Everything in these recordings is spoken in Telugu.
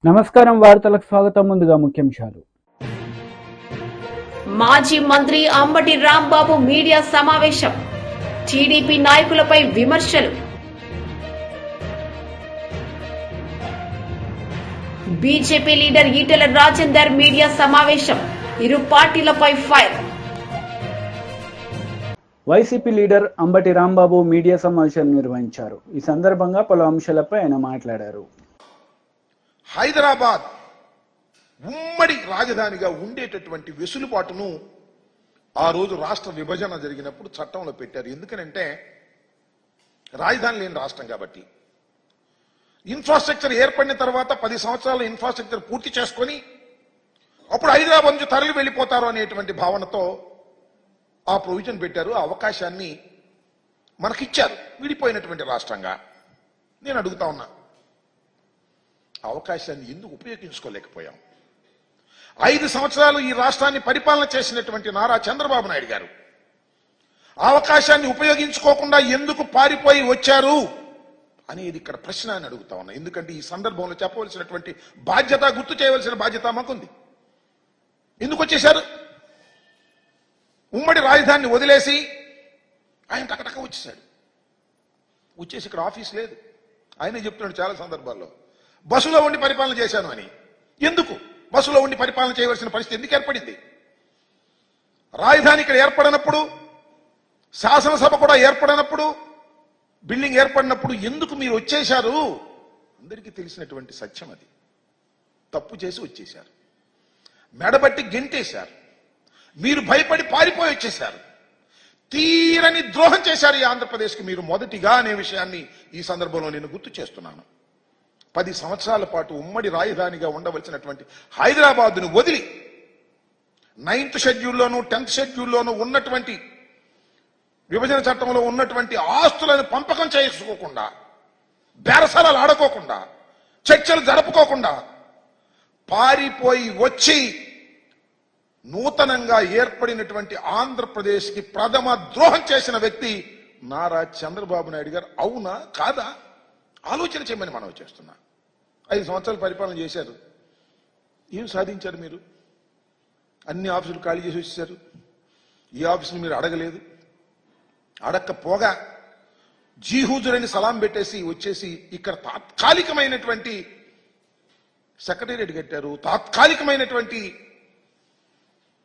నమస్కారం వార్తలకు స్వాగతం. ముందుగా ముఖ్యాంశాలు. మాజీ మంత్రి అంబటి రాంబాబు మీడియా సమావేశం. టీడీపీ నాయకులపై విమర్శలు. BJP leader Etela Rajender media సమావేశం. ఇరు పార్టీలపై fire. YCP leader Ambati Rambabu media సమావేశం నిర్వహించారు. ఈ సందర్భంగా పలు అంశాలపై ఆయన మాట్లాడారు. హైదరాబాద్ ఉమ్మడి రాజధానిగా ఉండేటటువంటి వెసులుబాటును ఆ రోజు రాష్ట్ర విభజన జరిగినప్పుడు చట్టంలో పెట్టారు. ఎందుకనంటే రాజధాని లేని రాష్ట్రం కాబట్టి. ఇన్ఫ్రాస్ట్రక్చర్ ఏర్పడిన తర్వాత 10 సంవత్సరాల ఇన్ఫ్రాస్ట్రక్చర్ పూర్తి చేసుకొని అప్పుడు హైదరాబాద్ నుంచి తరలి వెళ్ళిపోతారు అనేటువంటి భావనతో ఆ ప్రొవిజన్ పెట్టారు. ఆ అవకాశాన్ని మనకిచ్చారు విడిపోయినటువంటి రాష్ట్రంగా. నేను అడుగుతా ఉన్నా, అవకాశాన్ని ఎందుకు ఉపయోగించుకోలేకపోయాం? 5 సంవత్సరాలు ఈ రాష్ట్రాన్ని పరిపాలన చేసినటువంటి నారా చంద్రబాబు నాయుడు గారు అవకాశాన్ని ఉపయోగించుకోకుండా ఎందుకు పారిపోయి వచ్చారు అనేది ఇక్కడ ప్రశ్న అని అడుగుతా ఉన్నా. ఎందుకంటే ఈ సందర్భంలో చెప్పవలసినటువంటి బాధ్యత, గుర్తు చేయవలసిన బాధ్యత మాకుంది. ఎందుకు వచ్చేశారు? ఉమ్మడి రాజధానిని వదిలేసి ఆయన టకటక వచ్చేసాడు. వచ్చేసి ఇక్కడ ఆఫీస్ లేదు. ఆయనే చెప్తున్నాడు చాలా సందర్భాల్లో, బస్సులో ఉండి పరిపాలన చేశాను అని. ఎందుకు బస్సులో ఉండి పరిపాలన చేయవలసిన పరిస్థితి ఎందుకు ఏర్పడింది? రాజధాని ఇక్కడ ఏర్పడినప్పుడు, శాసనసభ కూడా ఏర్పడినప్పుడు, బిల్డింగ్ ఏర్పడినప్పుడు ఎందుకు మీరు వచ్చేశారు? అందరికీ తెలిసినటువంటి సత్యం అది. తప్పు చేసి వచ్చేశారు, మెడబట్టి గెంటేశారు, మీరు భయపడి పారిపోయి వచ్చేశారు, తీరని ద్రోహం చేశారు ఈ ఆంధ్రప్రదేశ్కి మీరు మొదటిగా అనే విషయాన్ని ఈ సందర్భంలో నేను గుర్తు చేస్తున్నాను. 10 సంవత్సరాల పాటు ఉమ్మడి రాజధానిగా ఉండవలసినటువంటి హైదరాబాద్ను వదిలి 9th షెడ్యూల్లోనూ 10th షెడ్యూల్లోనూ ఉన్నటువంటి విభజన చట్టంలో ఉన్నటువంటి ఆస్తులను పంపకం చేసుకోకుండా, బేరసారాలు ఆడుకోకుండా, చర్చలు జరుపుకోకుండా పారిపోయి వచ్చి నూతనంగా ఏర్పడినటువంటి ఆంధ్రప్రదేశ్కి ప్రథమ ద్రోహం చేసిన వ్యక్తి నారా చంద్రబాబు నాయుడు గారు. అవునా కాదా ఆలోచన చేయమని మనం చేస్తున్నా. 5 సంవత్సరాలు పరిపాలన చేశారు. ఏం సాధించారు మీరు? అన్ని ఆఫీసులు ఖాళీ చేసి వచ్చేసారు. ఈ ఆఫీసులు మీరు అడగలేదు. అడగకపోగా జీహూజురని సలాం పెట్టేసి వచ్చేసి ఇక్కడ తాత్కాలికమైనటువంటి సెక్రటేరియట్ కట్టారు, తాత్కాలికమైనటువంటి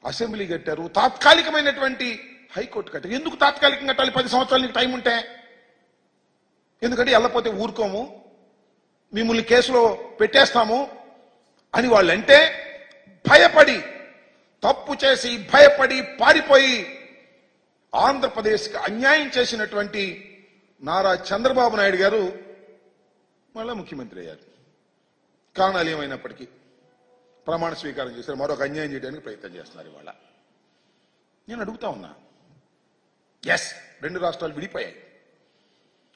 అసెంబ్లీ కట్టారు, తాత్కాలికమైనటువంటి హైకోర్టు కట్టారు. ఎందుకు తాత్కాలికంగా కట్టాలి? 10 సంవత్సరాలకి టైం ఉంటే. ఎందుకంటే వెళ్ళపోతే ఊరుకోము, మిమ్మల్ని కేసులో పెట్టేస్తాము అని వాళ్ళంటే భయపడి, తప్పు చేసి భయపడి పారిపోయి ఆంధ్రప్రదేశ్కి అన్యాయం చేసినటువంటి నారా చంద్రబాబు నాయుడు గారు మళ్ళా ముఖ్యమంత్రి అయ్యారు. కారణాలు ఏమైనప్పటికీ ప్రమాణ స్వీకారం చేశారు. మరొక అన్యాయం చేయడానికి ప్రయత్నం చేస్తున్నారు ఇవాళ. నేను అడుగుతా ఉన్నా, ఎస్ 2 రాష్ట్రాలు విడిపోయాయి,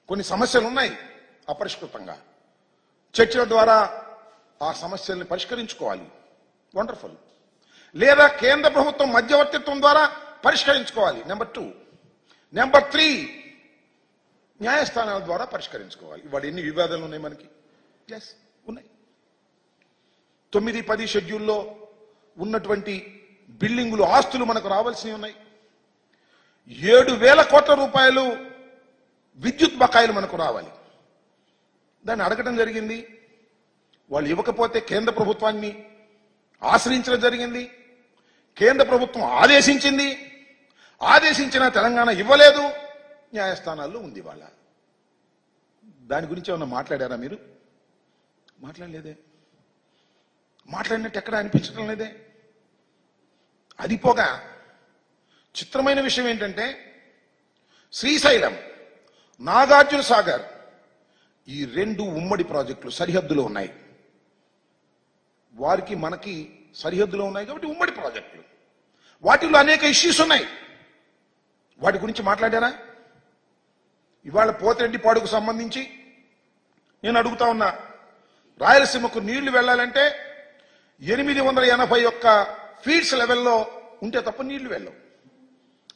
కొన్ని సమస్యలు ఉన్నాయి అపరిష్కృతంగా. చర్చల ద్వారా ఆ సమస్యల్ని పరిష్కరించుకోవాలి, వండర్ఫుల్. లేదా కేంద్ర ప్రభుత్వం మధ్యవర్తిత్వం ద్వారా పరిష్కరించుకోవాలి, నెంబర్ 2. నెంబర్ 3, న్యాయస్థానాల ద్వారా పరిష్కరించుకోవాలి. ఇవాళ ఎన్ని వివాదాలు ఉన్నాయి మనకి? ఎస్ ఉన్నాయి. 9, 10 షెడ్యూల్లో ఉన్నటువంటి బిల్డింగులు, ఆస్తులు మనకు రావాల్సినవి ఉన్నాయి. 7,000 కోట్ల రూపాయలు విద్యుత్ బకాయిలు మనకు రావాలి. దాన్ని అడగటం జరిగింది. వాళ్ళు ఇవ్వకపోతే కేంద్ర ప్రభుత్వాన్ని ఆశ్రయించడం జరిగింది. కేంద్ర ప్రభుత్వం ఆదేశించింది. ఆదేశించిన తెలంగాణ ఇవ్వలేదు. న్యాయస్థానాల్లో ఉంది వాళ్ళ. దాని గురించి ఏమన్నా మాట్లాడారా మీరు? మాట్లాడలేదే. మాట్లాడినట్టు ఎక్కడ అనిపించడం లేదే. అది పోగా చిత్రమైన విషయం ఏంటంటే, శ్రీశైలం, నాగార్జున సాగర్, ఈ 2 ఉమ్మడి ప్రాజెక్టులు సరిహద్దులో ఉన్నాయి. వారికి మనకి సరిహద్దులో ఉన్నాయి కాబట్టి ఉమ్మడి ప్రాజెక్టులు. వాటిలో అనేక ఇష్యూస్ ఉన్నాయి. వాటి గురించి మాట్లాడారా? ఇవాళ పోతిరెడ్డిపాడుకు సంబంధించి నేను అడుగుతా ఉన్నా, రాయలసీమకు నీళ్లు వెళ్లాలంటే 881 ఫీట్స్ లెవెల్లో ఉంటే తప్ప నీళ్లు వెళ్ళవు.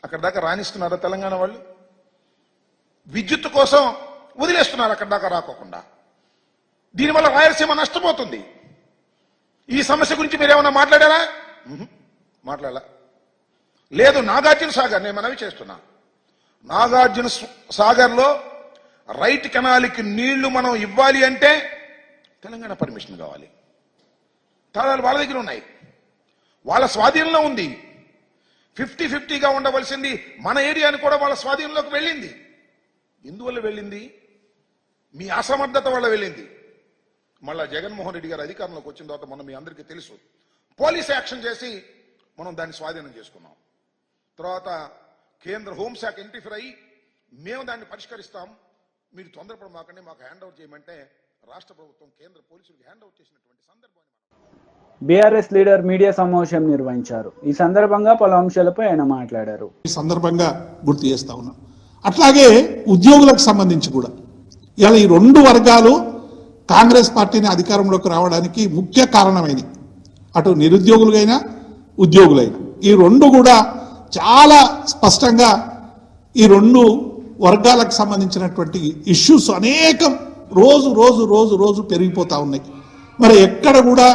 అక్కడ దాకా రాణిస్తున్నారా తెలంగాణ వాళ్ళు? విద్యుత్ కోసం వదిలేస్తున్నారు అక్కడ దాకా రాకోకుండా. దీనివల్ల రాయలసీమ నష్టపోతుంది. ఈ సమస్య గురించి మీరేమన్నా మాట్లాడారా? మాట్లాడాల. లేదు, నాగార్జున సాగర్ నేను మనవి చేస్తున్నా, నాగార్జున సాగర్లో రైట్ కెనాల్కి నీళ్లు మనం ఇవ్వాలి అంటే తెలంగాణ పర్మిషన్ కావాలి. తాళాలు వాళ్ళ దగ్గర ఉన్నాయి, వాళ్ళ స్వాధీనంలో ఉంది. 50-50గా ఉండవలసింది మన ఏరియాని కూడా వాళ్ళ స్వాధీనంలోకి వెళ్ళింది. ఎందువల్ల వెళ్ళింది? మీ అసమర్థత వల్ల వెళ్ళింది. మళ్ళా జగన్మోహన్ రెడ్డి గారు అధికారంలోకి వచ్చిన తర్వాత మొన్న మీ అందరికీ తెలుసు, పోలీస్ యాక్షన్ చేసి మనం దాన్ని స్వాధీనం చేసుకున్నాం. తర్వాత కేంద్ర హోంశాఖ ఇంటర్ఫీర్ అయ్యి మేము దాన్ని పరిష్కరిస్తాం, మీరు తొందరపడమాకండి, మాకు హ్యాండ్ అవుట్ చేయమంటే రాష్ట్ర ప్రభుత్వం కేంద్ర పోలీసులకు హ్యాండ్ అవుట్ చేసినటువంటి సందర్భాన్ని బీఆర్ఎస్ లీడర్ మీడియా సమావేశం నిర్వహించారు. ఈ సందర్భంగా పలు అంశాలపై ఆయన మాట్లాడారు. ఈ సందర్భంగా గుర్తు చేస్తా ఉన్నాం. అట్లాగే ఉద్యోగులకు సంబంధించి కూడా ఇలా ఈ రెండు వర్గాలు కాంగ్రెస్ పార్టీని అధికారంలోకి రావడానికి ముఖ్య కారణమైనవి. అటు నిరుద్యోగులైనా ఉద్యోగులైనా ఈ రెండు కూడా చాలా స్పష్టంగా ఈ రెండు వర్గాలకు సంబంధించినటువంటి ఇష్యూస్ అనేకం రోజు రోజు రోజు రోజు పెరిగిపోతా ఉన్నాయి. మరి ఎక్కడ కూడా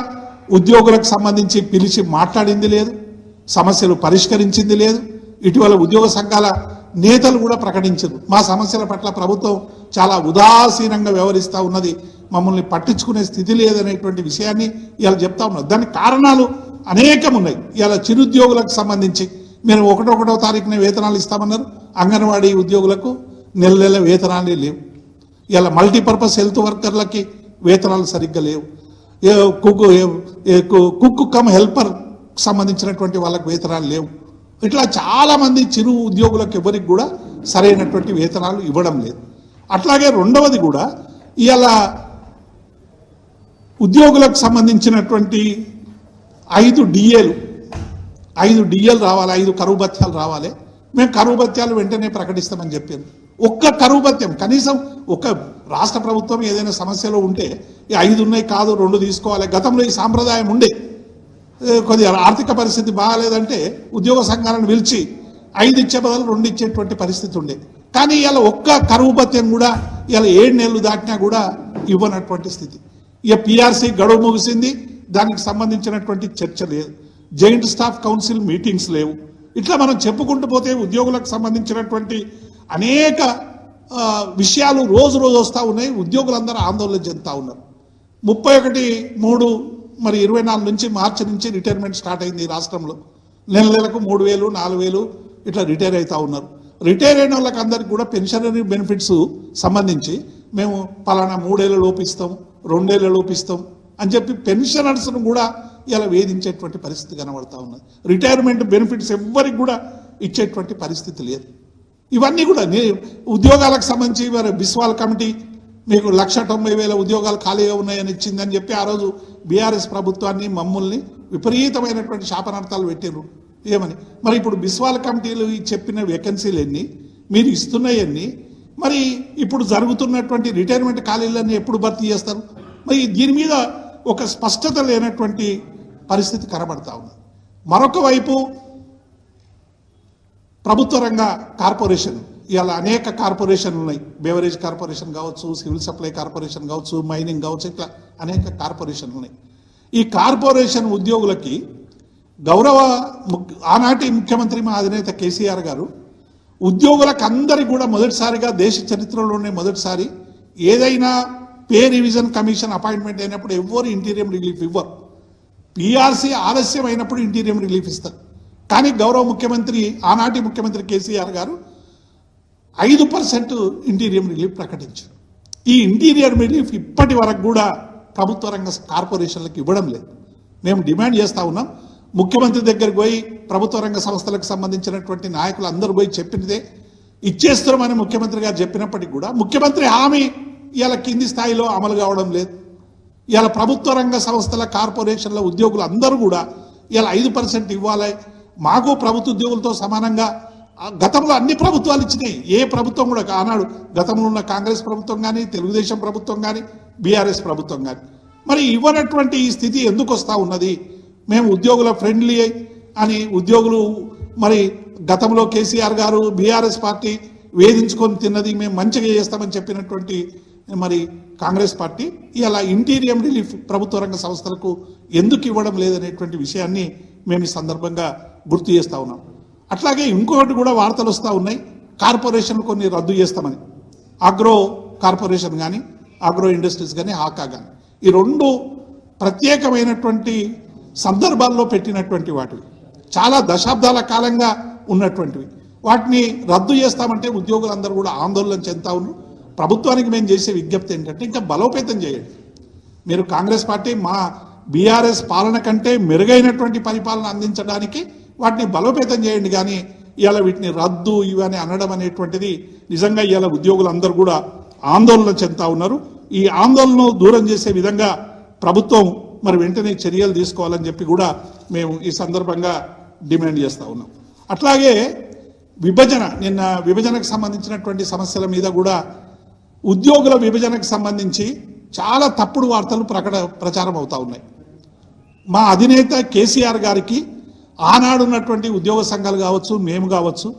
ఉద్యోగులకు సంబంధించి పిలిచి మాట్లాడింది లేదు, సమస్యలు పరిష్కరించింది లేదు. ఇటీవల ఉద్యోగ సంఘాల నేతలు కూడా ప్రకటించారు, మా సమస్యల పట్ల ప్రభుత్వం చాలా ఉదాసీనంగా వ్యవహరిస్తూ ఉన్నది, మమ్మల్ని పట్టించుకునే స్థితి లేదనేటువంటి విషయాన్ని ఇలా చెప్తా ఉన్నారు. దానికి కారణాలు అనేకం ఉన్నాయి. ఇలా చిరుద్యోగులకు సంబంధించి మీరు 1వ తారీఖున వేతనాలు ఇస్తామన్నారు, అంగన్వాడీ ఉద్యోగులకు నెల వేతనాలే లేవు. ఇలా మల్టీపర్పస్ హెల్త్ వర్కర్లకి వేతనాలు సరిగ్గా లేవు. కుక్ కమ్ హెల్పర్ సంబంధించినటువంటి వాళ్ళకి వేతనాలు లేవు. ఇట్లా చాలామంది చిరు ఉద్యోగులకు ఎవరికి కూడా సరైనటువంటి వేతనాలు ఇవ్వడం లేదు. అట్లాగే రెండవది కూడా ఇలా ఉద్యోగులకు సంబంధించినటువంటి 5 డిఏలు రావాలి, 5 కరువు భత్యాలు రావాలి. మేము కరువు భత్యాలు వెంటనే ప్రకటిస్తామని చెప్పారు. ఒక్క కరువు భత్యం కనీసం ఒక రాష్ట్ర ప్రభుత్వం ఏదైనా సమస్యలో ఉంటే 5 ఉన్నాయి కాదు 2 తీసుకోవాలి. గతంలో ఈ సాంప్రదాయం ఉండే, కొద్దిగా ఆర్థిక పరిస్థితి బాగాలేదంటే ఉద్యోగ సంఘాలను పిలిచి 5 ఇచ్చే బదులు 2 ఇచ్చేటువంటి పరిస్థితి ఉండే. కానీ ఇలా ఒక్క కరువు భత్యం కూడా ఇలా 7 నెలలు దాటినా కూడా ఇవ్వనటువంటి స్థితి. ఇక పిఆర్సీ గడువు ముగిసింది, దానికి సంబంధించినటువంటి చర్చ లేదు, జాయింట్ స్టాఫ్ కౌన్సిల్ మీటింగ్స్ లేవు. ఇట్లా మనం చెప్పుకుంటూ పోతే ఉద్యోగులకు సంబంధించినటువంటి అనేక విషయాలు రోజు రోజు వస్తూ ఉన్నాయి. ఉద్యోగులందరూ ఆందోళన చెందుతూ ఉన్నారు. 31/3/24 నుంచి మార్చి నుంచి రిటైర్మెంట్ స్టార్ట్ అయింది ఈ రాష్ట్రంలో. నెలకు 3,000 4,000 ఇట్లా రిటైర్ అవుతూ ఉన్నారు. రిటైర్ అయిన వాళ్ళకి అందరికి కూడా పెన్షనరీ బెనిఫిట్స్ సంబంధించి మేము పలానా 3 ఏళ్ళ లోపు ఇస్తాం, 2 ఏళ్ళ లోపు ఇస్తాం అని చెప్పి పెన్షనర్స్ను కూడా ఇలా వేధించేటువంటి పరిస్థితి కనబడతా ఉన్నది. రిటైర్మెంట్ బెనిఫిట్స్ ఎవ్వరికి కూడా ఇచ్చేటువంటి పరిస్థితి లేదు. ఇవన్నీ కూడా ఉద్యోగాలకు సంబంధించి బిస్వాల్ కమిటీ మీకు 1,90,000 ఉద్యోగాలు ఖాళీగా ఉన్నాయని ఇచ్చిందని చెప్పి ఆ రోజు బీఆర్ఎస్ ప్రభుత్వాన్ని మమ్మల్ని విపరీతమైనటువంటి శాపనార్థాలు పెట్టారు. ఏమని మరి ఇప్పుడు బిస్వాల్ కమిటీలు చెప్పిన వేకెన్సీలు ఎన్ని, మీరు ఇస్తున్నాయన్ని, మరి ఇప్పుడు జరుగుతున్నటువంటి రిటైర్మెంట్ ఖాళీలన్నీ ఎప్పుడు భర్తీ చేస్తారు? మరి దీని మీద ఒక స్పష్టత లేనటువంటి పరిస్థితి కనబడతా ఉంది. మరొక వైపు ప్రభుత్వ రంగ కార్పొరేషన్, ఇవాళ అనేక కార్పొరేషన్లు ఉన్నాయి. బేవరేజ్ కార్పొరేషన్ కావచ్చు, సివిల్ సప్లై కార్పొరేషన్ కావచ్చు, మైనింగ్ కావచ్చు, ఇట్లా అనేక కార్పొరేషన్లు ఉన్నాయి. ఈ కార్పొరేషన్ ఉద్యోగులకి ఆనాటి ముఖ్యమంత్రి మా అధినేత కేసీఆర్ గారు ఉద్యోగులకు అందరికీ కూడా మొదటిసారిగా దేశ చరిత్రలోనే మొదటిసారి ఏదైనా పే రివిజన్ కమిషన్ అపాయింట్మెంట్ అయినప్పుడు ఎవరు ఇంటీరియం రిలీఫ్ ఇవ్వరు. పిఆర్సీ ఆలస్యం అయినప్పుడు ఇంటీరియం రిలీఫ్ ఇస్తారు. కానీ గౌరవ ముఖ్యమంత్రి ఆనాటి ముఖ్యమంత్రి కేసీఆర్ గారు 5% ఇంటీరియం రిలీఫ్ ప్రకటించారు. ఈ ఇంటీరియం రిలీఫ్ ఇప్పటి వరకు కూడా ప్రభుత్వ రంగ కార్పొరేషన్లకు ఇవ్వడం లేదు. మేము డిమాండ్ చేస్తూ ఉన్నాం. ముఖ్యమంత్రి దగ్గరికి పోయి ప్రభుత్వ రంగ సంస్థలకు సంబంధించినటువంటి నాయకులు అందరూ పోయి చెప్పినదే ఇచ్చేస్తున్నామని ముఖ్యమంత్రి గారు చెప్పినప్పటికీ కూడా ముఖ్యమంత్రి హామీ ఇలా కింది స్థాయిలో అమలు కావడం లేదు. ఇలా ప్రభుత్వ రంగ సంస్థల కార్పొరేషన్ల ఉద్యోగులు అందరూ కూడా ఇలా 5% ఇవ్వాలి, మాకు ప్రభుత్వ ఉద్యోగులతో సమానంగా గతంలో అన్ని ప్రభుత్వాలు ఇచ్చినాయి. ఏ ప్రభుత్వం కూడా ఆనాడు గతంలో ఉన్న కాంగ్రెస్ ప్రభుత్వం కానీ, తెలుగుదేశం ప్రభుత్వం కానీ, బీఆర్ఎస్ ప్రభుత్వం కానీ మరి ఇవ్వనటువంటి ఈ స్థితి ఎందుకు వస్తూ ఉన్నది? మేము ఉద్యోగుల ఫ్రెండ్లీ అని ఉద్యోగులు మరి గతంలో కేసీఆర్ గారు బీఆర్ఎస్ పార్టీ వేధించుకొని తిన్నది, మేము మంచిగా చేస్తామని చెప్పినటువంటి మరి కాంగ్రెస్ పార్టీ ఇలా ఇంటీరియం రిలీఫ్ ప్రభుత్వ రంగ సంస్థలకు ఎందుకు ఇవ్వడం లేదనేటువంటి విషయాన్ని మేము ఈ సందర్భంగా గుర్తు చేస్తూ ఉన్నాం. అట్లాగే ఇంకొకటి కూడా వార్తలు వస్తూ ఉన్నాయి, కార్పొరేషన్లు కొన్ని రద్దు చేస్తామని. అగ్రో కార్పొరేషన్ కానీ, అగ్రో ఇండస్ట్రీస్ కానీ, హాకా కానీ, ఈ రెండు ప్రత్యేకమైనటువంటి సందర్భాల్లో పెట్టినటువంటి వాటివి, చాలా దశాబ్దాల కాలంగా ఉన్నటువంటివి. వాటిని రద్దు చేస్తామంటే ఉద్యోగులందరూ కూడా ఆందోళన చెందుతా ఉన్నారు. ప్రభుత్వానికి మేము చేసే విజ్ఞప్తి ఏంటంటే ఇంకా బలోపేతం చేయండి. మీరు కాంగ్రెస్ పార్టీ మా బీఆర్ఎస్ పాలన కంటే మెరుగైనటువంటి పరిపాలన అందించడానికి వాటిని బలోపేతం చేయండి, కానీ ఇవాళ వీటిని రద్దు ఇవని అనడం అనేటువంటిది నిజంగా ఇవాళ ఉద్యోగులందరూ కూడా ఆందోళన చెందుతా ఉన్నారు. ఈ ఆందోళనను దూరం చేసే విధంగా ప్రభుత్వం మరి వెంటనే చర్యలు తీసుకోవాలని చెప్పి కూడా మేము ఈ సందర్భంగా డిమాండ్ చేస్తూ ఉన్నాం. అట్లాగే నిన్న విభజనకు సంబంధించినటువంటి సమస్యల మీద కూడా ఉద్యోగుల విభజనకు సంబంధించి చాలా తప్పుడు వార్తలు ప్రచారం అవుతా ఉన్నాయి. మా అధినేత కేసీఆర్ గారికి ఆనాడున్నటువంటి ఉద్యోగ సంఘాలు కావచ్చు, మేము కావచ్చు,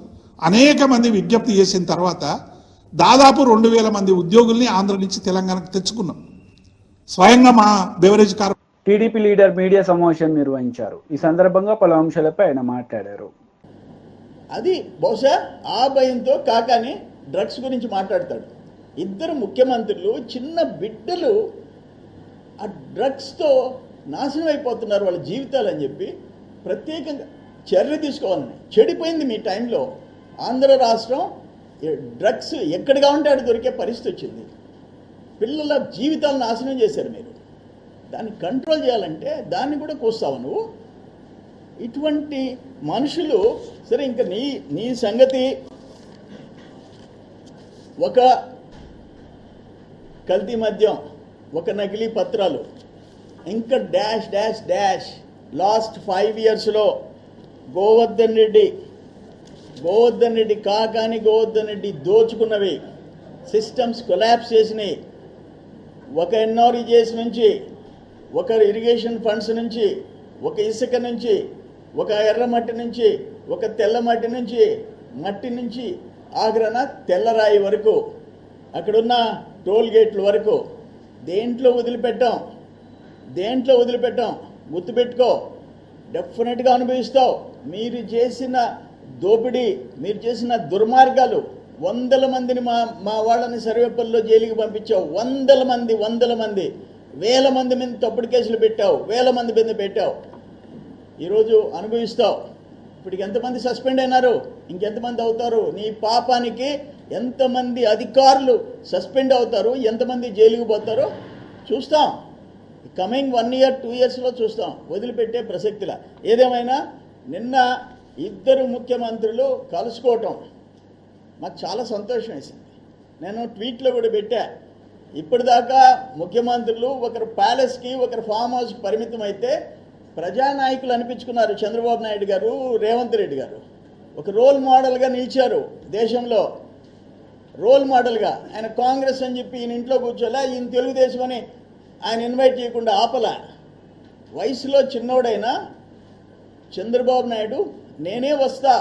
అనేక మంది విజ్ఞప్తి చేసిన తర్వాత దాదాపు 2000 మంది ఉద్యోగుల్ని ఆంధ్ర నుంచి తెలంగాణకు తెచ్చుకున్నాం. స్వయంగా మా బెవరేజ్ టీడీపీ లీడర్ మీడియా సమావేశం నిర్వహించారు. ఈ సందర్భంగా పలు అంశాలపై ఆయన మాట్లాడారు. అది బహుశా ఆ భయంతో కాకాని డ్రగ్స్ గురించి మాట్లాడతాడు. ఇద్దరు ముఖ్యమంత్రులు, చిన్న బిడ్డలు ఆ డ్రగ్స్తో నాశనం అయిపోతున్నారు వాళ్ళ జీవితాలు అని చెప్పి ప్రత్యేకంగా చర్య తీసుకోవాలని. చెడిపోయింది మీ టైంలో. ఆంధ్ర రాష్ట్రం డ్రగ్స్ ఎక్కడిగా ఉంటే అక్కడ దొరికే పరిస్థితి వచ్చింది. పిల్లల జీవితాలను నాశనం చేశారు మీరు. దాన్ని కంట్రోల్ చేయాలంటే దాన్ని కూడా కూస్తావు నువ్వు. ఇటువంటి మనుషులు సరే, ఇంకా నీ సంగతి ఒక కల్తీ మద్యం, ఒక నకిలీ పత్రాలు, ఇంకా డాష్ డాష్ డాష్. లాస్ట్ 5 yearsలో గోవర్ధన్ రెడ్డి కాకాని గోవర్ధన్ రెడ్డి దోచుకున్నవి, సిస్టమ్స్ కొలాప్స్ చేసినాయి. ఒక ఎన్ఆర్ఈజేస్ నుంచి, ఒక ఇరిగేషన్ ఫండ్స్ నుంచి, ఒక ఇసుక నుంచి, ఒక ఎర్రమట్టి నుంచి, ఒక తెల్లమట్టి నుంచి, మట్టి నుంచి ఆగ్రహణ తెల్లరాయి వరకు, అక్కడున్న టోల్ గేట్ల వరకు దేంట్లో వదిలిపెట్టాం. గుర్తుపెట్టుకో, డెఫినెట్గా అనుభవిస్తావు. మీరు చేసిన దోపిడీ, మీరు చేసిన దుర్మార్గాలు, 100 మందిని మా వాళ్ళని సర్వేపల్లిలో జైలుకి పంపించావు. 100 మంది, 1000 మంది మీద తప్పుడు కేసులు పెట్టావు, 1000 మంది మీద పెట్టావు. ఈరోజు అనుభవిస్తావు. ఇప్పటికి ఎంతమంది సస్పెండ్ అయినారు, ఇంకెంతమంది అవుతారు? నీ పాపానికి ఎంతమంది అధికారులు సస్పెండ్ అవుతారు, ఎంతమంది జైలుకి పోతారో చూస్తాం. కమింగ్ 1 year 2 yearsలో చూస్తాం. వదిలిపెట్టే ప్రసక్తిలా. ఏదేమైనా నిన్న ఇద్దరు ముఖ్యమంత్రులు కలుసుకోవటం మాకు చాలా సంతోషం వేసింది. నేను ట్వీట్లో కూడా పెట్టా. ఇప్పటిదాకా ముఖ్యమంత్రులు ఒకరు ప్యాలెస్కి, ఒకరు ఫామ్ హౌస్కి పరిమితం అయితే ప్రజానాయకులు అనిపించుకున్నారు. చంద్రబాబు నాయుడు గారు, రేవంత్ రెడ్డి గారు ఒక రోల్ మోడల్గా నిలిచారు. దేశంలో రోల్ మోడల్గా. ఆయన కాంగ్రెస్ అని చెప్పి ఈయన ఇంట్లో కూర్చోలే, ఈయన తెలుగుదేశం అని ఆయన ఇన్వైట్ చేయకుండా ఆపలా. వయసులో చిన్నోడైనా చంద్రబాబు నాయుడు నేనే వస్తా,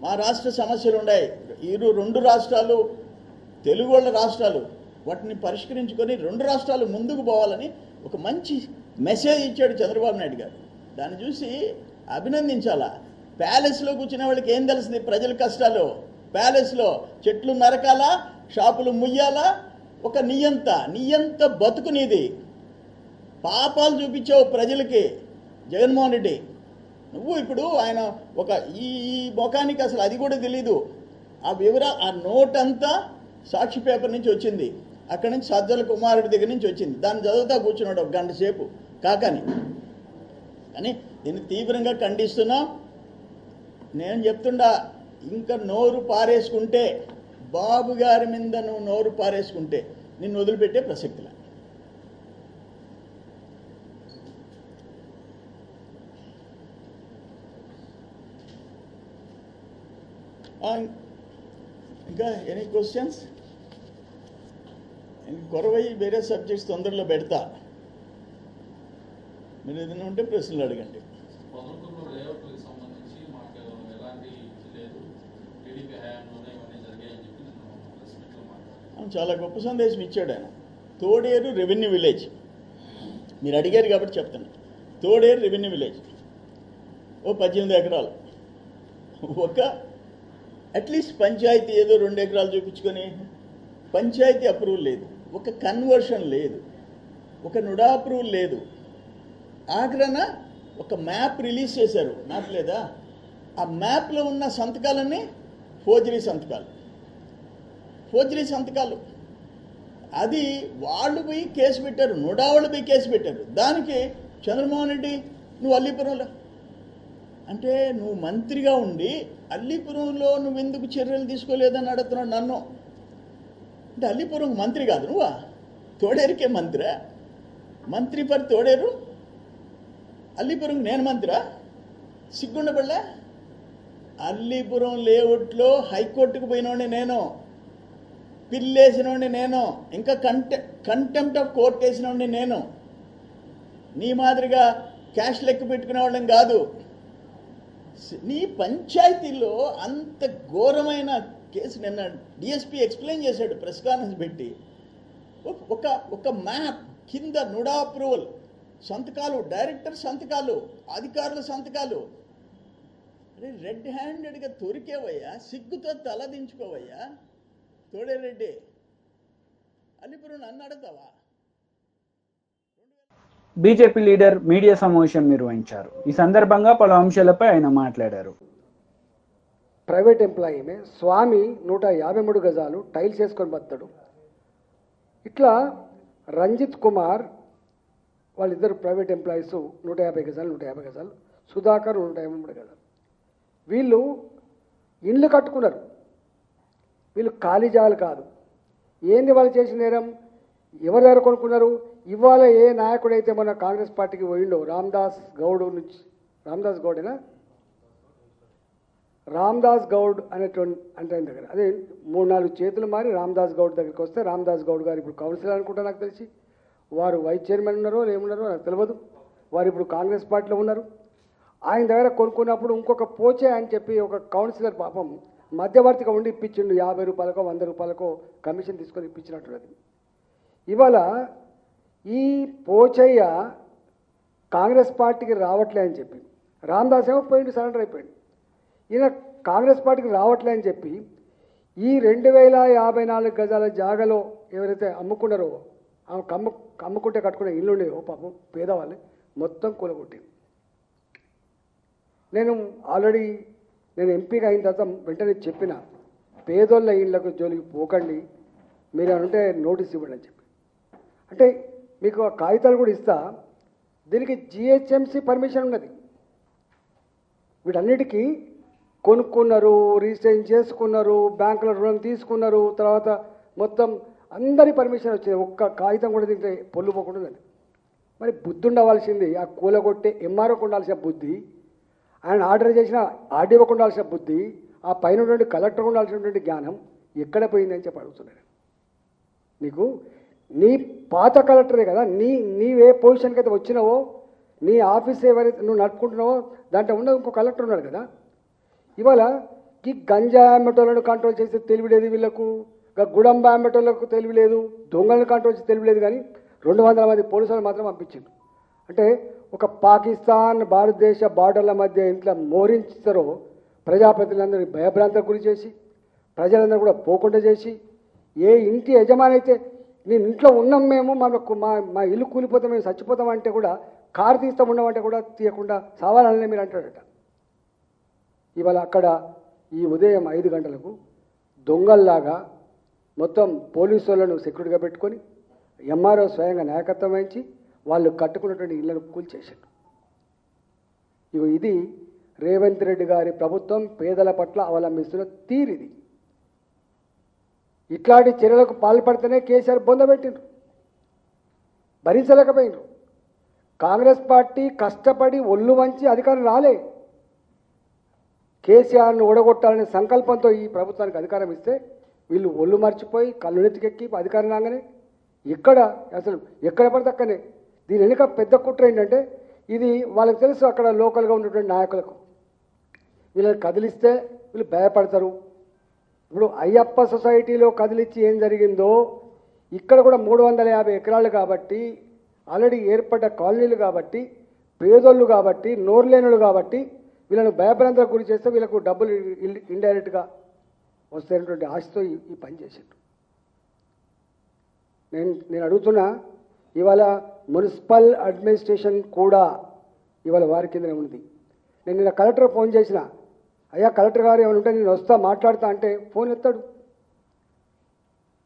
మా రాష్ట్ర సమస్యలు ఉన్నాయి, 2 రాష్ట్రాలు తెలుగు వాళ్ళ రాష్ట్రాలు, వాటిని పరిష్కరించుకొని 2 రాష్ట్రాలు ముందుకు పోవాలని ఒక మంచి మెసేజ్ ఇచ్చాడు చంద్రబాబు నాయుడు గారు. దాన్ని చూసి అభినందించాలా. ప్యాలెస్లో కూర్చునే వాళ్ళకి ఏం తెలుస్తుంది ప్రజల కష్టాలు? ప్యాలెస్లో చెట్లు నరకాలా, షాపులు ముయ్యాలా? ఒక నియంత బతుకు నీది. పాపాలు చూపించావు ప్రజలకి జగన్మోహన్ రెడ్డి. నువ్వు ఇప్పుడు ఆయన ఒక ఈ ముఖానికి అసలు అది కూడా తెలీదు. ఆ ఆ నోట్ అంతా సాక్షి పేపర్ నుంచి వచ్చింది, అక్కడి నుంచి సజ్జల కుమారుడి దగ్గర నుంచి వచ్చింది. దాన్ని చదువుతా కూర్చున్నాడు 1 గంట సేపు కాకని. కానీ దీన్ని తీవ్రంగా ఖండిస్తున్నా. నేను చెప్తుండా, ఇంకా నోరు పారేసుకుంటే, బాబు గారి మీద నువ్వు నోరు పారేసుకుంటే నిన్ను వదిలిపెట్టే ప్రసక్తిలా. ఇంకా ఎనీ క్వశ్చన్స్? కొరవై వేరే సబ్జెక్ట్స్ తొందరలో పెడతా. మీరు ఏదైనా ఉంటే ప్రశ్నలు అడగండి. చాలా గొప్ప సందేశం ఇచ్చాడు ఆయన. తోడేరు రెవెన్యూ విలేజ్, మీరు అడిగారు కాబట్టి చెప్తాను. తోడేరు రెవెన్యూ విలేజ్ ఓ 18 ఎకరాలు, ఒక అట్లీస్ట్ పంచాయతీ ఏదో 2 ఎకరాలు చూపించుకొని పంచాయతీ అప్రూవల్ లేదు, ఒక కన్వర్షన్ లేదు, ఒక నుడా అప్రూవల్ లేదు. ఆఖరణ ఒక మ్యాప్ రిలీజ్ చేశారు, మ్యాప్ లేదా, ఆ మ్యాప్లో ఉన్న సంతకాలన్నీ ఫోర్జరీ సంతకాలు. అది వాళ్ళు పోయి కేసు పెట్టారు, నుడా వాళ్ళు పోయి కేసు పెట్టారు. దానికి చంద్రమోహన్ రెడ్డి నువ్వు అల్లీపురంలో అంటే నువ్వు మంత్రిగా ఉండి అల్లీపురంలో నువ్వు ఎందుకు చర్యలు తీసుకోలేదని అడుగుతున్నాడు నన్ను. అంటే అల్లీపురం మంత్రి కాదు నువ్వా? తోడేరుకే మంత్రా? మంత్రి ఫర్ తోడేరు, అల్లీపురం నేను మంత్రా? సిగ్గుండబడలే? అల్లీపురం లేఅవుట్లో హైకోర్టుకు పోయినోడిని నేను, పిల్లేసినోడిని నేను, ఇంకా కంటెంప్ట్ ఆఫ్ కోర్ట్ వేసినోడిని నేను. నీ మాదిరిగా క్యాష్ లెక్క పెట్టుకునే వాళ్ళని కాదు. నీ పంచాయతీలో అంత ఘోరమైన కేసు నిన్న డిఎస్పీ ఎక్స్ప్లెయిన్ చేశాడు ప్రెస్ కాన్ఫరెన్స్ పెట్టి. ఒక మ్యాప్ కింద నుడా అప్రూవల్ సంతకాలు, డైరెక్టర్ సంతకాలు, అధికారుల సంతకాలు. అరే రెడ్ హ్యాండెడ్గా దొరికేవయ్యా, సిగ్గుతో తలదించుకోవయ్యా తోడేరెడ్డి. అల్లిపురం నన్ను అడుగుతావా? బీజేపీ లీడర్ మీడియా సమావేశం నిర్వహించారు. ఈ సందర్భంగా పలు అంశాలపై ఆయన మాట్లాడారు. ప్రైవేట్ ఎంప్లాయీనే స్వామి 153 గజాలు టైల్స్ వేసుకొని బతాడు. ఇట్లా రంజిత్ కుమార్ వాళ్ళిద్దరు ప్రైవేట్ ఎంప్లాయీస్ 150 గజాలు, సుధాకర్ 153 గజాలు. వీళ్ళు ఇండ్లు కట్టుకున్నారు, వీళ్ళు ఖాళీ జాగాలు కాదు. ఏంది వాళ్ళు చేసిన నేరం? ఎవరి దగ్గర కొనుక్కున్నారు? ఇవాళ ఏ నాయకుడైతే మన కాంగ్రెస్ పార్టీకి పోయిండో రామదాస్ గౌడ్ అనేటువంటి అంటే ఆయన దగ్గర అదే 3-4 చేతులు మారి రామదాస్ గౌడ్ దగ్గరికి వస్తే, రామదాస్ గౌడ్ గారు ఇప్పుడు కౌన్సిలర్ అనుకుంటా నాకు తెలిసి, వారు వైస్ చైర్మన్ ఉన్నారో ఏమున్నారో నాకు తెలియదు, వారు ఇప్పుడు కాంగ్రెస్ పార్టీలో ఉన్నారు. ఆయన దగ్గర కొనుక్కున్నప్పుడు ఇంకొక పోచే అని చెప్పి ఒక కౌన్సిలర్ పాపం మధ్యవర్తిగా ఉండి ఇప్పించిండు. 50 రూపాయలకో 100 రూపాయలకో కమిషన్ తీసుకొని ఇప్పించినట్టున్నది. ఇవాళ ఈ పోచయ్య కాంగ్రెస్ పార్టీకి రావట్లే అని చెప్పి, రామదాస్ ఏమో పోయిండు, సరెండర్ అయిపోయింది. ఈయన కాంగ్రెస్ పార్టీకి రావట్లే అని చెప్పి ఈ 2054 గజాల జాగాలో ఎవరైతే అమ్ముకున్నారో, అమ్ముకుంటే కట్టుకునే ఇల్లు ఉండేవో పాపం పేదవాళ్ళే మొత్తం కూలగొట్టింది. నేను ఎంపీగా అయిన తర్వాత వెంటనే చెప్పిన, పేదోళ్ళ ఇళ్లకు జోలికి పోకండి, మీరు అంటే నోటీస్ ఇవ్వండి అని చెప్పి. అంటే మీకు ఆ కాగితాలు కూడా ఇస్తా. దీనికి జిహెచ్ఎంసీ పర్మిషన్ ఉన్నది. వీటన్నిటికీ కొనుక్కున్నారు, రిజిస్ట్రేషన్ చేసుకున్నారు, బ్యాంకుల రుణం తీసుకున్నారు, తర్వాత మొత్తం అందరి పర్మిషన్ వచ్చింది. ఒక్క కాగితం కూడా దీంట్లో పొల్లు పోకుండా ఉన్నది. మరి బుద్ధి ఉండవలసింది ఆ కూలగొట్టే ఎంఆర్ఓకి ఉండాల్సిన బుద్ధి, ఆయన ఆర్డర్ చేసిన ఆర్డీఓకి ఉండాల్సిన బుద్ధి, ఆ పైన కలెక్టర్కి ఉండాల్సినటువంటి జ్ఞానం ఎక్కడ పోయిందని చెప్పి అడుగుతున్నాడు. నీకు నీ పాత కలెక్టరే కదా, నీవే పొజిషన్కి అయితే వచ్చినావో, నీ ఆఫీస్ ఎవరైతే నువ్వు నడుపుకుంటున్నావో దాంట్లో ఉన్న ఇంకో కలెక్టర్ ఉన్నాడు కదా. ఇవాళ ఈ గంజా అమ్మేటోళ్ళను కంట్రోల్ చేస్తే తెలివిలేదు వీళ్ళకు, గుడంబ అమ్మేటోళ్ళకు తెలివిలేదు, దొంగలను కంట్రోల్ చేసి తెలివిలేదు. కానీ 200 మంది పోలీసులు మాత్రం పంపించింది. అంటే ఒక పాకిస్తాన్ భారతదేశ బార్డర్ల మధ్య ఇంట్లో మోరించారో ప్రజాప్రతినిధులందరినీ భయభ్రాంతకు గురి చేసి, ప్రజలందరూ కూడా పోకుండా చేసి, ఏ ఇంటి యజమాని అయితే నేను ఇంట్లో ఉన్నాం మేము, మనకు మా ఇల్లు కూలిపోతాం, మేము చచ్చిపోతామంటే కూడా, కారు తీస్తాం ఉన్నామంటే కూడా తీయకుండా సావాలనే మీరు అంటాడట. ఇవాళ అక్కడ ఈ ఉదయం 5 గంటలకు దొంగల్లాగా మొత్తం పోలీసు వాళ్ళను సెక్యూరిటీగా పెట్టుకొని ఎంఆర్ఓ స్వయంగా నాయకత్వం వహించి వాళ్ళు కట్టుకున్నటువంటి ఇళ్లను కూల్చేశారు. ఇది రేవంత్ రెడ్డి గారి ప్రభుత్వం పేదల పట్ల అవలంబిస్తున్న తీరిది. ఇట్లాంటి చర్యలకు పాల్పడితేనే కేసీఆర్ బొందబెట్టిండ్రు, భరించలేకపోయినరు. కాంగ్రెస్ పార్టీ కష్టపడి ఒళ్ళు వంచి అధికారం రాలే. కేసీఆర్ను ఓడగొట్టాలనే సంకల్పంతో ఈ ప్రభుత్వానికి అధికారం ఇస్తే వీళ్ళు ఒళ్ళు మర్చిపోయి కళ్ళునెత్తికెక్కి అధికారం రాగానే ఎక్కడ పడితే అక్కడనే. దీని వెనుక పెద్ద కుట్ర ఏంటంటే, ఇది వాళ్ళకి తెలుసు అక్కడ లోకల్గా ఉన్నటువంటి నాయకులకు, వీళ్ళని కదిలిస్తే వీళ్ళు భయపడతారు, ఇప్పుడు అయ్యప్ప సొసైటీలో కదిలిచ్చి ఏం జరిగిందో ఇక్కడ కూడా 350 ఎకరాలు కాబట్టి ఆల్రెడీ ఏర్పడ్డ కాలనీలు కాబట్టి పేదోళ్ళు కాబట్టి నోర్లేనులు కాబట్టి వీళ్ళను భయభ్రాంతులకు గురి చేస్తే వీళ్ళకు డబ్బులు ఇండైరెక్ట్గా వస్తున్నటువంటి ఆశతో ఈ పని చేసిండ్రు. నేను అడుగుతున్నా, ఇవాళ మున్సిపల్ అడ్మినిస్ట్రేషన్ కూడా ఇవాళ వారి కిందనే ఉంది. నేను నిన్న కలెక్టర్ ఫోన్ చేసిన, అయ్యా కలెక్టర్ గారు ఏమైనా ఉంటే నేను వస్తా మాట్లాడతా అంటే ఫోన్ ఎత్తాడు.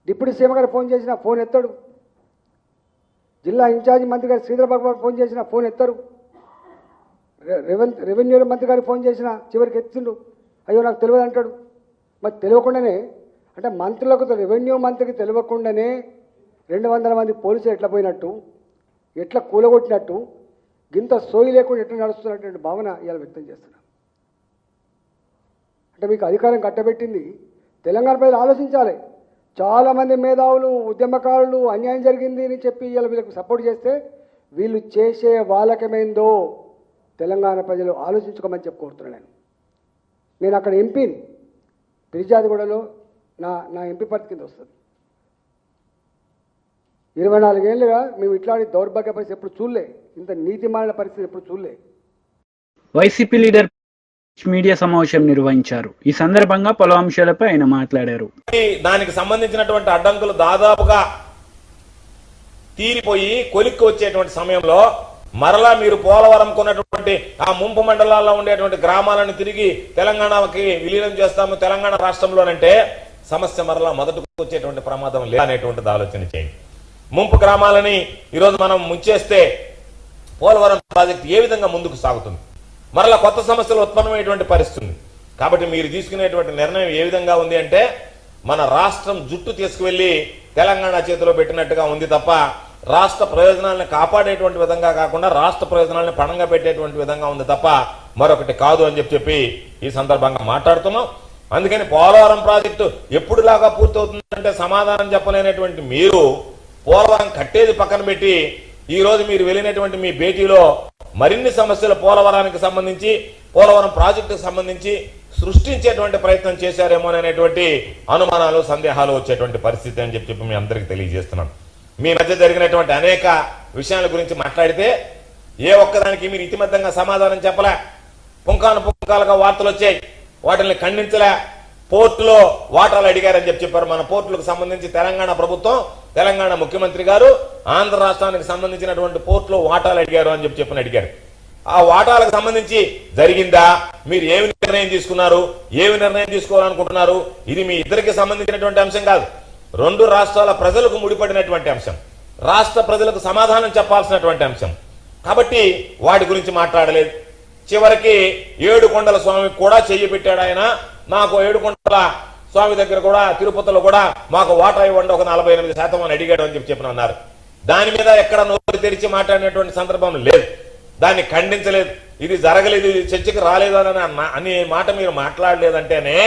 డిప్యూటీ సీఎం గారు ఫోన్ చేసినా ఫోన్ ఎత్తాడు. జిల్లా ఇన్ఛార్జి మంత్రి గారు శ్రీధర్ బాబు గారు ఫోన్ చేసినా ఫోన్ ఎత్తారు. రెవెన్యూ మంత్రి గారికి ఫోన్ చేసినా చివరికి ఎత్తిండు, అయ్యో నాకు తెలియదు అంటాడు. మరి తెలియకుండానే అంటే మంత్రులకు రెవెన్యూ మంత్రికి తెలియకుండానే 200 మంది పోలీసులు ఎట్లా పోయినట్టు, ఎట్లా కూలగొట్టినట్టు, గింత సోయి లేకుండా ఎట్లా నడుస్తున్నటువంటి భావన ఇవాళ వ్యక్తం చేస్తున్నా. అంటే మీకు అధికారం కట్టబెట్టింది తెలంగాణ ప్రజలు ఆలోచించాలి. చాలామంది మేధావులు ఉద్యమకారులు అన్యాయం జరిగింది అని చెప్పి ఇవాళ వీళ్ళకి సపోర్ట్ చేస్తే వీళ్ళు చేసే వాళ్ళకమేందో తెలంగాణ ప్రజలు ఆలోచించుకోమని చెప్పి కోరుతున్నాను. నేను అక్కడ ఎంపీని, పిరిజాదిగూడలో నా ఎంపీ పరిస్థితి కింద వస్తుంది. 24 ఏళ్ళుగా మేము ఇట్లాంటి దౌర్భాగ్య పరిస్థితి ఎప్పుడు చూడలే, ఇంత నీతిమాలిన పరిస్థితి ఎప్పుడు చూడలే. వైసీపీ లీడర్ మీడియా సమావేశం నిర్వహించారు. ఈ సందర్భంగా పలు అంశాలపై ఆయన మాట్లాడారు. దానికి సంబంధించినటువంటి అడ్డంకులు దాదాపుగా తీరిపోయి కొలిక్కి వచ్చేటువంటి సమయంలో మరలా మీరు పోలవరం కొన్నటువంటి ఆ ముంపు మండలాల్లో ఉండేటువంటి గ్రామాలను తిరిగి తెలంగాణకి విలీనం చేస్తాము తెలంగాణ రాష్ట్రంలోనంటే సమస్య మరలా మొదటికి వచ్చేటువంటి ప్రమాదం లేదనేటువంటిది ఆలోచన చేయండి. ముంపు గ్రామాలని ఈరోజు మనం ముంచేస్తే పోలవరం ప్రాజెక్టు ఏ విధంగా ముందుకు సాగుతుంది, మరలా కొత్త సమస్యలు ఉత్పన్నమైనటువంటి పరిస్థితి ఉంది. కాబట్టి మీరు తీసుకునేటువంటి నిర్ణయం ఏ విధంగా ఉంది అంటే మన రాష్ట్రం జుట్టు తీసుకువెళ్లి తెలంగాణ చేతిలో పెట్టినట్టుగా ఉంది తప్ప రాష్ట్ర ప్రయోజనాలను కాపాడేటువంటి విధంగా కాకుండా రాష్ట్ర ప్రయోజనాలను పణంగా పెట్టేటువంటి విధంగా ఉంది తప్ప మరొకటి కాదు అని చెప్పి ఈ సందర్భంగా మాట్లాడుతున్నాం. అందుకని పోలవరం ప్రాజెక్టు ఎప్పుడులాగా పూర్తవుతుందంటే సమాధానం చెప్పలేనటువంటి మీరు పోలవరం కట్టేది పక్కన పెట్టి ఈ రోజు మీరు వెళ్ళినటువంటి మీ భేటీలో మరిన్ని సమస్యలు పోలవరానికి సంబంధించి పోలవరం ప్రాజెక్టుకు సంబంధించి సృష్టించేటువంటి ప్రయత్నం చేశారేమోననేటువంటి అనుమానాలు సందేహాలు వచ్చేటువంటి పరిస్థితి అని చెప్పి మీ అందరికీ తెలియజేస్తున్నాను. మీ మధ్య జరిగినటువంటి అనేక విషయాల గురించి మాట్లాడితే ఏ ఒక్కదానికి మీరు ఇతిమధ్యంగా సమాధానం చెప్పలే. పుంకాలుగా వార్తలు వచ్చాయి, వాటిని ఖండించలే. పోర్టులో వాటాలు అడిగారని చెప్పారు. మన పోర్టులకు సంబంధించి తెలంగాణ ప్రభుత్వం, తెలంగాణ ముఖ్యమంత్రి గారు ఆంధ్ర రాష్ట్రానికి సంబంధించినటువంటి పోర్టులో వాటాలు అడిగారు అని చెప్పి అడిగారు. ఆ వాటాలకు సంబంధించి జరిగిందా, మీరు ఏమి నిర్ణయం తీసుకున్నారు, ఏమి నిర్ణయం తీసుకోవాలనుకుంటున్నారు, ఇది మీ ఇద్దరికి సంబంధించినటువంటి అంశం కాదు, రెండు రాష్ట్రాల ప్రజలకు ముడిపడినటువంటి అంశం, రాష్ట్ర ప్రజలకు సమాధానం చెప్పాల్సినటువంటి అంశం. కాబట్టి వాటి గురించి మాట్లాడలేదు. చివరికి ఏడుకొండల స్వామికి కూడా చెయ్యి పెట్టాడు ఆయన. మాకు ఏడుకొండల స్వామి దగ్గర కూడా తిరుపతిలో కూడా మాకు వాటా ఇవ్వండి ఒక 48% అని అడిగాడు అని చెప్పి అన్నారు. దాని మీద ఎక్కడ నోరు తెరిచి మాట్లాడినటువంటి సందర్భం లేదు, దాన్ని ఖండించలేదు, ఇది జరగలేదు, ఇది చర్చకి రాలేదు అనే మాట మీరు మాట్లాడలేదంటేనే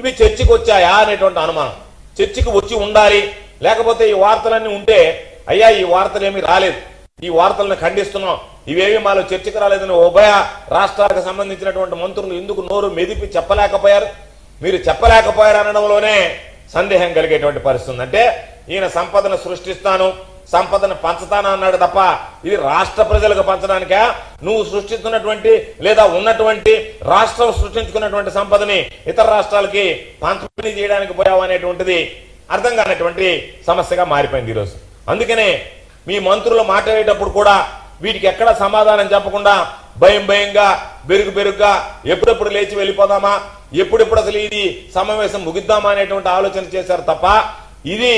ఇవి చర్చకు వచ్చాయా అనేటువంటి అనుమానం. చర్చకు వచ్చి ఉండాలి, లేకపోతే ఈ వార్తలన్నీ ఉంటే అయ్యా ఈ వార్తలు ఏమీ రాలేదు, ఈ వార్తలను ఖండిస్తున్నాం, ఇవేవి మాలో చర్చకు రాలేదని ఉభయ రాష్ట్రాలకు సంబంధించినటువంటి మంత్రులు ఎందుకు నోరు మెదిపి చెప్పలేకపోయారు? మీరు చెప్పలేకపోయారు అనడంలోనే సందేహం కలిగేటువంటి పరిస్థితి. అంటే ఈయన సంపదను సృష్టిస్తాను, సంపదను పంచుతాను అన్నాడు తప్ప ఇది రాష్ట్ర ప్రజలకు పంచడానికా, నువ్వు సృష్టిస్తున్నటువంటి లేదా ఉన్నటువంటి రాష్ట్రం సృష్టించుకున్నటువంటి సంపదని ఇతర రాష్ట్రాలకి పంపిణీ చేయడానికి పోయావు అనేటువంటిది అర్థం కానటువంటి సమస్యగా మారిపోయింది ఈరోజు. అందుకనే మీ మంత్రులు మాట్లాడేటప్పుడు కూడా వీటికి ఎక్కడ సమాధానం చెప్పకుండా భయంగా బెరుగ్గా ఎప్పుడెప్పుడు లేచి వెళ్ళిపోదామా, ఎప్పుడెప్పుడు అసలు ఇది సమావేశం ముగిద్దామా అనేటువంటి ఆలోచన చేశారు తప్ప ఇది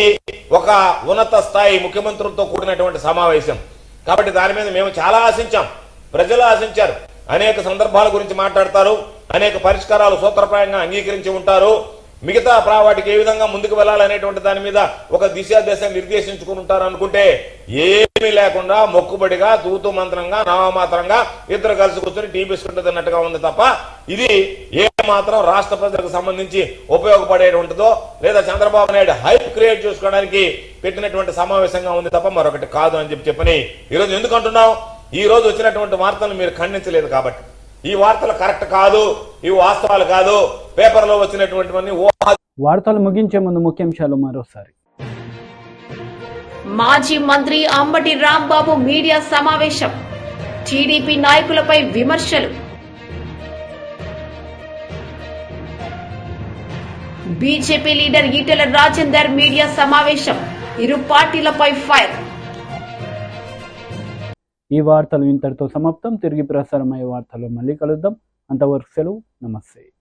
ఒక ఉన్నత స్థాయి ముఖ్యమంత్రులతో కూడినటువంటి సమావేశం. కాబట్టి దాని మీద మేము చాలా ఆశించాం, ప్రజలు ఆశించారు. అనేక సందర్భాల గురించి మాట్లాడతారు, అనేక పరిష్కారాలు సూత్రప్రాయంగా అంగీకరించి ఉంటారు. మిగతా వాటికి ఏ విధంగా ముందుకు వెళ్ళాలనేటువంటి దాని మీద ఒక దిశ నిర్దేశించుకుని ఉంటారు అనుకుంటే ఏమీ లేకుండా మొక్కుబడిగా తూతు మంత్రంగా నామమాత్రంగా ఇద్దరు కలిసి కూర్చొని టీ బిస్కెట్ తిన్నట్టుగా ఉంది తప్ప ఇది ఏ మాత్రం రాష్ట్ర ప్రజలకు సంబంధించి ఉపయోగపడేటువంటిదో లేదా చంద్రబాబు నాయుడు హైప్ క్రియేట్ చేసుకోవడానికి పెట్టినటువంటి సమావేశంగా ఉంది తప్ప మరొకటి కాదు అని చెప్పని ఈరోజు ఎందుకు అంటున్నాం? ఈ రోజు వచ్చినటువంటి వార్తలను మీరు ఖండించలేదు కాబట్టి ఈ వార్తలు కరెక్ట్ కాదు, ఇవి వాస్తవాలు కాదు, పేపర్లో వచ్చినటువంటి ఊహ వార్తలు ముగించే ముందు ముఖ్యాంశాలు మరోసారి. మాజీ మంత్రి అంబటి రాంబాబు మీడియా సమావేశం. టీడీపీ నాయకులపై విమర్శలు. BJP leader Etela Rajender media సమావేశం. ఇరు పార్టీలపై ఫైర్. ఈ వార్తలు ఇంతటితో సమాప్తం. తిరిగి ప్రసారమయ్యే వార్తల్లో మళ్ళీ కలుద్దాం. అంతవరకు సెలవు. నమస్తే.